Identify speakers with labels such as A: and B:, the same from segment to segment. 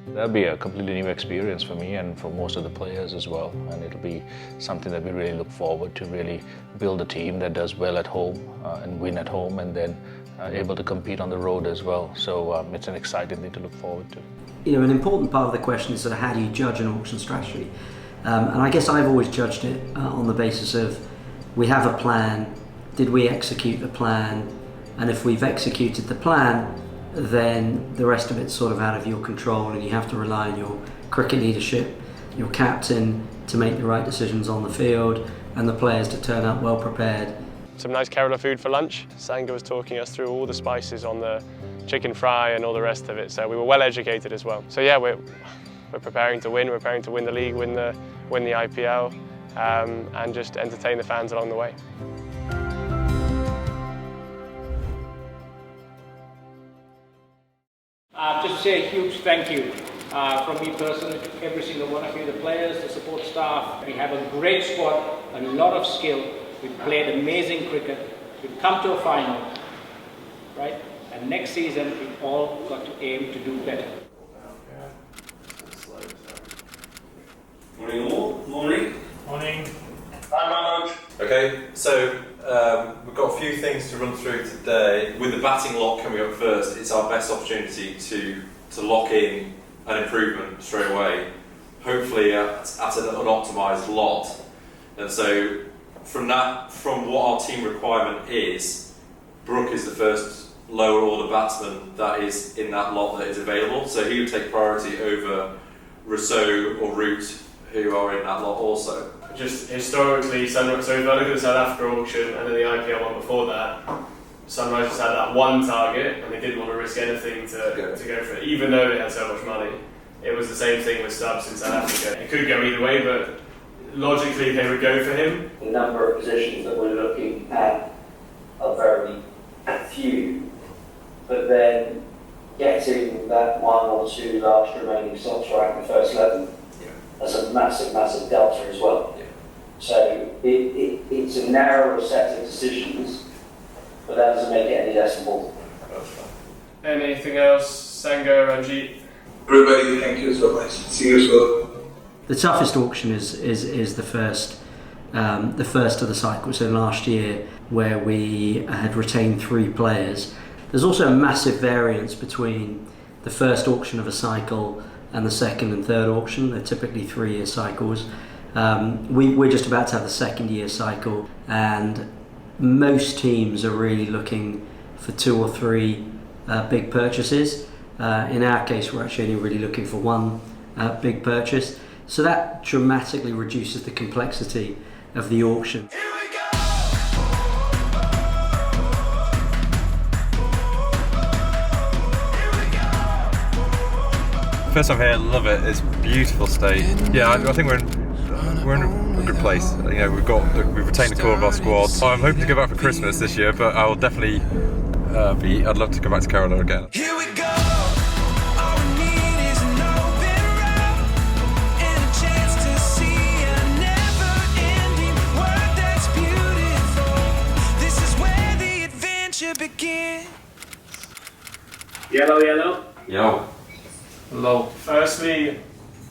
A: That'll be a completely new experience for me and for most of the players as well, and it'll be something that we really look forward to, really build a team that does well at home and win at home, and then able to compete on the road as well. So it's an exciting thing to look forward to.
B: You know, an important part of the question is sort of how do you judge an auction strategy? And I guess I've always judged it on the basis of we have a plan, did we execute the plan, and if we've executed the plan, then the rest of it's sort of out of your control, and you have to rely on your cricket leadership, your captain to make the right decisions on the field, and the players to turn up well prepared.
C: Some nice Kerala food for lunch. Sanju was talking us through all the spices on the chicken fry and all the rest of it, so we were well educated as well. So yeah, we're preparing to win. We're preparing to win the league, win the IPL, and just entertain the fans along the way.
D: Just to say a huge thank you from me personally to every single one of you, the players, the support staff. We have a great squad, a lot of skill. We've played amazing cricket. We've come to a final, right? And next season, we've all got to aim to do better.
E: Morning all. Morning.
D: Morning.
E: Hi Manoj. Okay, so we've got a few things to run through today. With the batting lot coming up first, it's our best opportunity to lock in an improvement straight away, hopefully at an unoptimised lot. And so from what our team requirement is, Brook is the first lower order batsman that is in that lot that is available, so he would take priority over Rousseau or Root, who are in that lot also.
C: Just historically, Sunrise, so if I look at the South Africa auction and then the IPL one before that, Sunrise just had that one target and they didn't want to risk anything to go for it, even though they had so much money. It was the same thing with Stubbs in South Africa. It could go either way, but logically they would go for him.
F: The number of positions that we're looking at are very few, but then getting that one or two last remaining slots right in the first 11, that's a massive, massive delta as well. Yeah. So it's a narrower set of decisions, but that doesn't make it any less important.
C: Anything else, Sango, Ranjit?
G: Everybody, thank you so much. See you soon.
B: The toughest auction is the first of the cycle. So last year, where we had retained 3 players, there's also a massive variance between the first auction of a cycle and the second and third auction. They're typically 3-year cycles. We're just about to have the second-year cycle, and most teams are really looking for 2 or 3 big purchases. In our case, we're actually only really looking for 1 big purchase. So that dramatically reduces the complexity of the auction.
E: First time here, love it. It's a beautiful state. Yeah, I think we're in a good place. You know, we've retained the core of our squad. I'm hoping to go back for Christmas this year, but I will definitely I'd love to go back to Kerala again.
H: Here we go. All we need is an open road and a chance to see a never-ending world that's beautiful. This is where the adventure begins.
D: Yellow, yellow.
E: Yo.
C: Low. Firstly,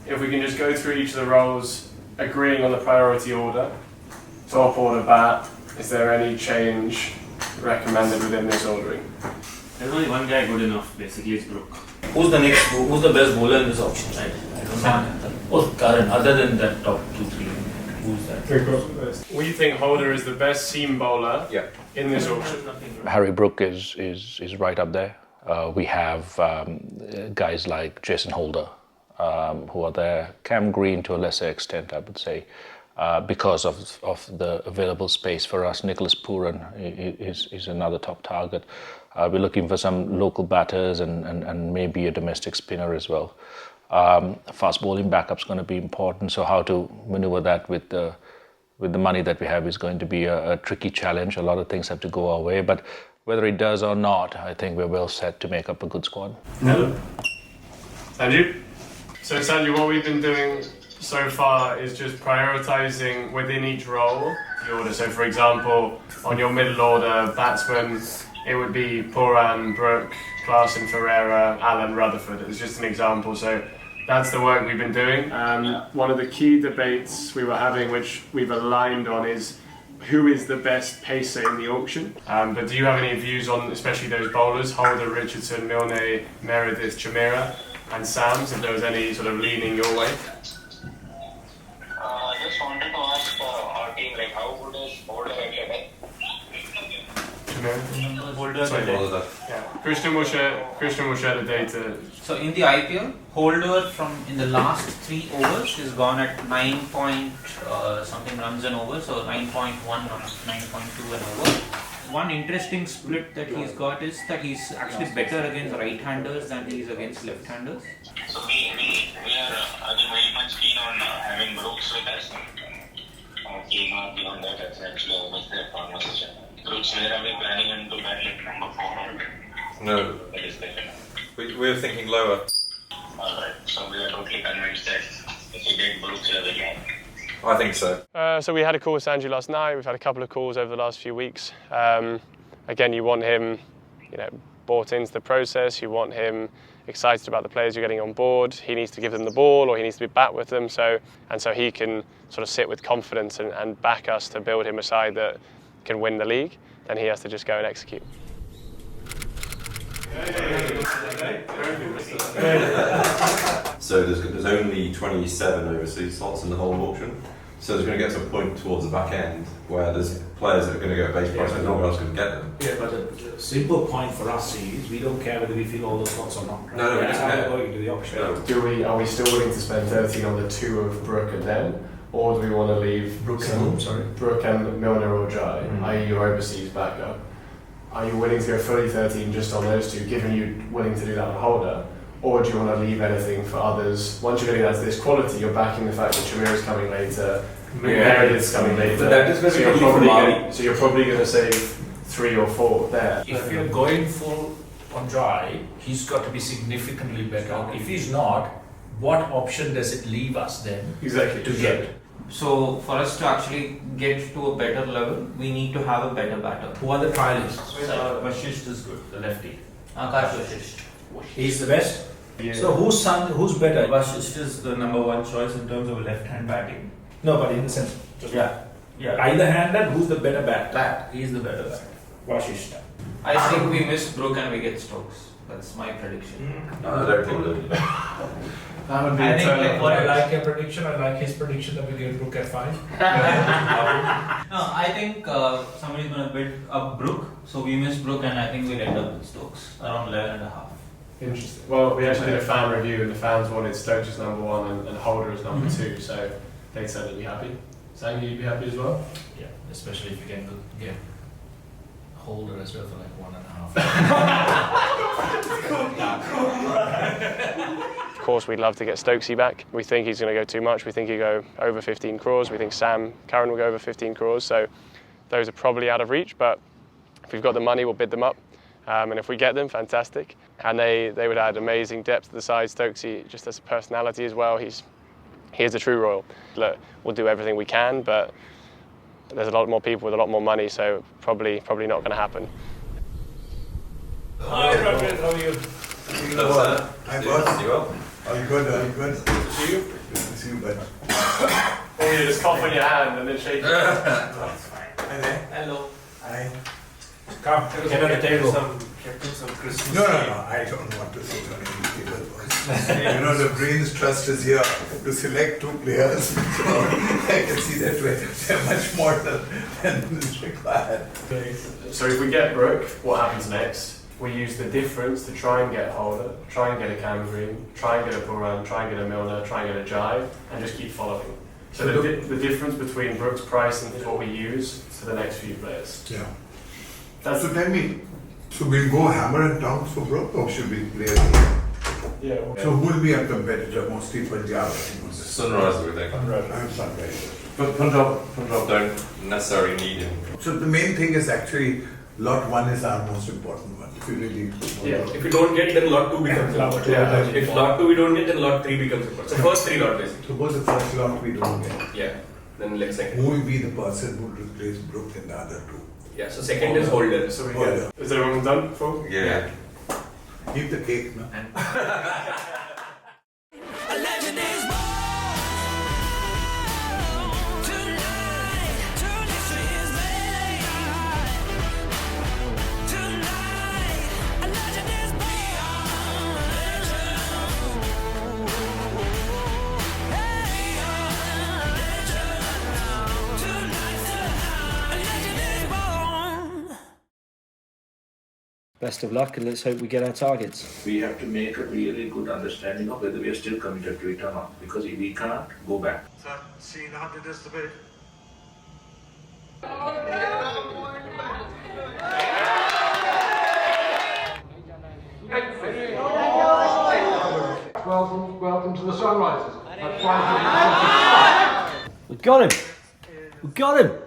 C: if we can just go through each of the roles, agreeing on the priority order. Top order bat, is there any change recommended within this ordering?
I: There's only one guy good enough, basically, it's Brook. Who's the best bowler in this option, right? I don't know. Oh, Karan, other than that top 2, 3, who's that?
C: We think Holder is the best seam bowler in this auction.
A: Harry Brook is right up there. We have guys like Jason Holder who are there. Cam Green to a lesser extent, I would say, because of the available space for us. Nicholas Pooran is another top target. We're looking for some local batters and maybe a domestic spinner as well. Fast bowling backup's going to be important, so how to maneuver that with the money that we have is going to be a tricky challenge. A lot of things have to go our way, but whether it does or not, I think we're well set to make up a good squad.
C: No. Sanju? So Sanju, what we've been doing so far is just prioritising within each role the order. So for example, on your middle order batsman, it would be Pooran, Brook, Klaasen, Ferreira, Allen, Rutherford. It's just an example. So That's the work we've been doing. One of the key debates we were having, which we've aligned on, is who is the best pacer in the auction. But do you have any views on especially those bowlers, Holder, Richardson, Milne, Meredith, Chimera and Sams, if there was any sort of leaning your way?
J: Just wanted to ask our team, like, how good is Holder at
C: Holder. Yeah. Christian will share the data.
K: So in the IPL, Holder in the last 3 overs is gone at 9 point something runs an over, so 9.1 or 9.2 an over. One interesting split that he's got is that he's actually better against right-handers than he is against left-handers.
J: So we are very much keen on having Brooks with us. Beyond that, that's actually almost their conversation. Brooks, where are we planning him to bat like number 4 or?
E: No, we're thinking lower.
J: Alright, so we are totally convinced that if we get Brooks, we will.
E: I think so.
C: So we had a call with Sanju last night. We've had a couple of calls over the last few weeks. Again, you want him, bought into the process. You want him excited about the players you're getting on board. He needs to give them the ball, or he needs to be back with them. So he can sort of sit with confidence and back us to build him a side that can win the league. Then he has to just go and execute.
E: So there's only 27 overseas slots in the whole auction. So there's going to get to a point towards the back end where there's players that are going to go at base price and no one else can get them.
I: Yeah, but the simple point for us is we don't care whether we fill all those slots or not. Right?
E: No,
I: That's how
E: yeah.
I: we're going to the auction.
C: Are we still willing to spend 13 on the 2 of Brook and Den? Or do we want to leave Brook and Milner or Jai, i.e. your overseas backup? Are you willing to go fully 13 just on those 2, given you're willing to do that on Holder? Or do you want to leave anything for others? Once you're getting down to this quality, you're backing the fact that Chimera's coming later, Meredith's coming later.
I: But that is going to be
C: so you're probably going to save 3 or 4 there.
L: If you're going full on Jai, he's got to be significantly better. If he's not, what option does it leave us then to get?
K: So for us to actually get to a better level, we need to have a better batter.
L: Who are the trialists?
I: Vashisht is good, the lefty.
K: Akash Vashisht.
L: He's the best?
I: Yeah.
L: So who's better?
I: Vashisht is the number 1 choice in terms of left-hand batting.
L: No, but in the sense,
I: Yeah.
L: either handed, who's the better bat?
I: He's the better batter.
L: Vashisht.
K: I think we miss Brook and we get Stokes. That's my prediction.
E: I don't think that.
L: I think I like your prediction. I like his prediction that we get Brook at 5.
K: No, I think somebody's going to bid up Brook, so we miss Brook and I think we'll end up with Stokes around 11.5.
C: Interesting. Well, we actually did a fan review and the fans wanted Stokes as number 1 and Holder as number 2, so they said they'd be happy. Sanju, you'd be happy as well?
L: Yeah, especially if you can get Holder as well for like 1.5.
C: Of course, we'd love to get Stokesy back. We think he's going to go too much. We think he'll go over 15 crores. We think Karen will go over 15 crores. So those are probably out of reach, but if we've got the money, we'll bid them up. And if we get them, fantastic. And they would add amazing depth to the side. Stokesy, just as a personality as well, he is a true Royal. Look, we'll do everything we can, but there's a lot more people with a lot more money, so probably not going to happen.
L: Hi, Rajesh, how are you?
E: I'm good.
G: All good.
C: See you?
G: Good to see you, bud.
C: Oh, you just cough on your hand and then shake it.
G: Hi there.
K: Hello.
G: Hi.
L: Come, get on the table.
C: Some Christmas.
G: No, I don't want to sit on any table. The Brains Trust is here to select 2 players. So I can see that they're much more than is required.
C: So if we get Brook, what happens next? We use the difference to try and get Holder, try and get a Cam Green, try and get a Buran, try and get a Milner, try and get a Jai, and just keep following. So the difference between Brook's price and what we use to the next few players.
G: Yeah.
C: That's
G: So tell me, so we'll go hammer and down for Brook or should we play again?
C: Yeah.
G: So who will be a competitor? Mostly Punjab.
E: Sunrise, we think.
G: I'm Sunrise.
E: But Punjab don't necessarily need him.
G: So the main thing is actually lot 1 is our most important one. If you really
M: If we don't get, then lot 2 becomes important.
C: Yeah.
M: If lot 2 we don't get, then lot 3 becomes important. So first 3 lot basically.
G: Suppose the first lot we don't get.
M: Yeah. Then like second.
G: Who will be the person who will replace Brook in the other 2?
M: Yeah. So second is Holder.
C: So we get. Is everyone done? Full?
E: Yeah.
G: Keep the cake, no?
B: best of luck, and let's hope we get our targets.
L: We have to make a really good understanding of whether we are still committed to it or not, because we can't go back.
H: Sir, scene 100 is the bid.
N: Welcome to the Sunrisers.
B: We got him! We got him!